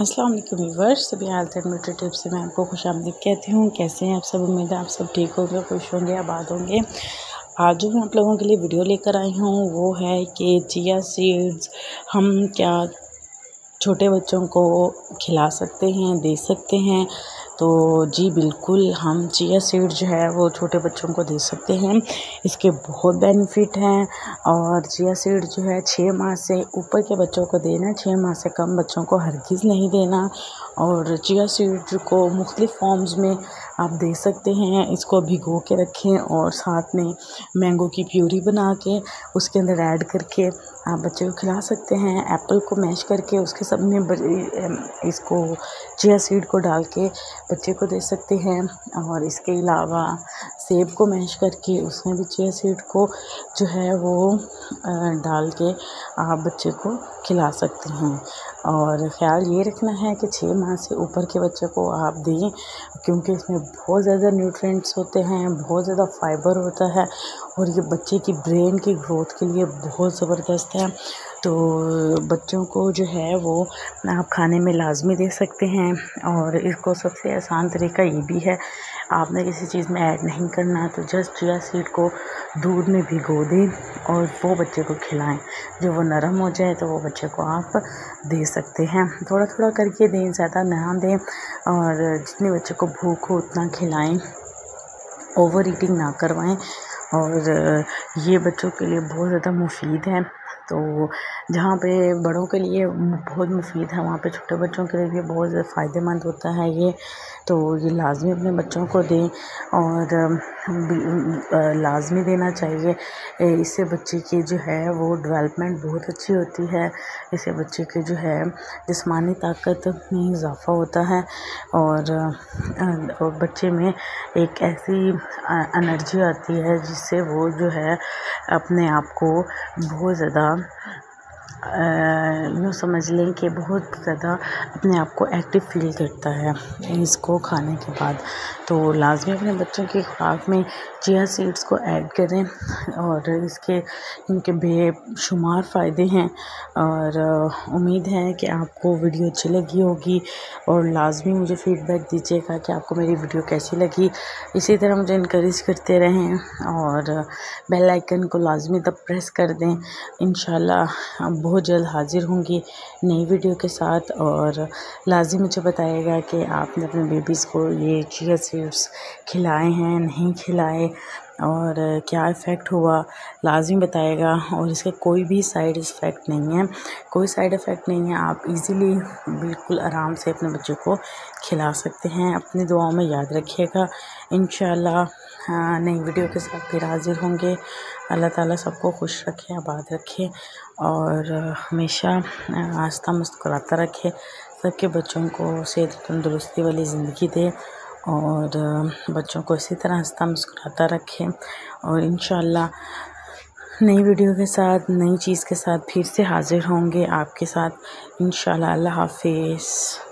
अस्सलाम वालेकुम व्यूअर्स, सभी हेल्थ एंड न्यूट्री टिप्स से मैं आपको खुशामदीद कहती हूँ। कैसे हैं आप सब? उम्मीद है आप सब ठीक होंगे, खुश होंगे, आबाद होंगे। आज जो मैं आप लोगों के लिए वीडियो लेकर आई हूँ वो है कि चिया सीड्स हम क्या छोटे बच्चों को खिला सकते हैं, दे सकते हैं। तो जी बिल्कुल, हम चिया सीड जो है वो छोटे बच्चों को दे सकते हैं। इसके बहुत बेनिफिट हैं। और चिया सीड जो है 6 माह से ऊपर के बच्चों को देना, 6 माह से कम बच्चों को हरगिज़ नहीं देना। और चिया सीड को मुख्तलिफ़ फॉर्म्स में आप दे सकते हैं। इसको भिगो के रखें और साथ में मैंगो की प्यूरी बना के उसके अंदर ऐड करके आप बच्चे को खिला सकते हैं। एप्पल को मैश करके उसके सब में इसको चिया सीड को डाल के बच्चे को दे सकते हैं। और इसके अलावा सेब को मैश करके उसमें भी चिया सीड को जो है वो डाल के आप बच्चे को खिला सकते हैं। और ख़्याल ये रखना है कि 6 माह से ऊपर के बच्चे को आप दें, क्योंकि इसमें बहुत ज़्यादा न्यूट्रिएंट्स होते हैं, बहुत ज़्यादा फाइबर होता है और ये बच्चे की ब्रेन की ग्रोथ के लिए बहुत ज़बरदस्त है। तो बच्चों को जो है वो आप खाने में लाजमी दे सकते हैं। और इसको सबसे आसान तरीका ये भी है, आपने किसी चीज़ में ऐड नहीं करना, तो जस्ट चिया सीड को दूध में भिगो दें और वो बच्चे को खिलाएं। जब वो नरम हो जाए तो वो बच्चे को आप दे सकते हैं। थोड़ा थोड़ा करके दें, ज़्यादा ना दें। और जितने बच्चे को भूख हो उतना खिलाएं, ओवर ईटिंग ना करवाएं। और ये बच्चों के लिए बहुत ज़्यादा मुफीद है। तो जहाँ पे बड़ों के लिए बहुत मुफीद है, वहाँ पे छोटे बच्चों के लिए भी बहुत ज़्यादा फ़ायदेमंद होता है ये। तो ये लाजमी अपने बच्चों को दें और लाजमी देना चाहिए। इससे बच्चे की जो है वो डेवलपमेंट बहुत अच्छी होती है। इससे बच्चे की जो है जिस्मानी ताकत में इजाफ़ा होता है और बच्चे में एक ऐसी एनर्जी आती है जिससे वो जो है अपने आप को बहुत ज़्यादा यूँ समझ लें कि बहुत ज़्यादा अपने आप को एक्टिव फील करता है इसको खाने के बाद। तो लाजमी अपने बच्चों की खुराक में चिया सीड्स को ऐड करें और इनके बेशुमार फ़ायदे हैं। और उम्मीद है कि आपको वीडियो अच्छी लगी होगी और लाजमी मुझे फ़ीडबैक दीजिएगा कि आपको मेरी वीडियो कैसी लगी। इसी तरह मुझे इनकरेज करते रहें और बेल आइकन को लाजमी तब प्रेस कर दें। इंशाल्लाह बहुत जल्द हाज़िर होंगी नई वीडियो के साथ। और लाजमी मुझे बताइएगा कि आपने अपने बेबीज़ को ये चिया सीड्स खिलाए हैं, नहीं खिलाए, और क्या इफ़ेक्ट हुआ, लाजमी बताइएगा। और इसके कोई भी साइड इफ़ेक्ट नहीं है, कोई साइड इफ़ेक्ट नहीं है। आप इजीली बिल्कुल आराम से अपने बच्चों को खिला सकते हैं। अपनी दुआओं में याद रखिएगा। इंशाल्लाह नई वीडियो के साथ फिर हाज़िर होंगे। अल्लाह ताला सबको खुश रखे, आबाद रखे और हमेशा हंसता मुस्कुराता रखे। सबके बच्चों को सेहत तंदुरुस्ती वाली ज़िंदगी दे और बच्चों को इसी तरह हंसता मुस्कुराता रखें। और इंशाल्लाह नई वीडियो के साथ, नई चीज़ के साथ फिर से हाज़िर होंगे आपके साथ इंशाल्लाह। अल्लाह हाफ़िज़।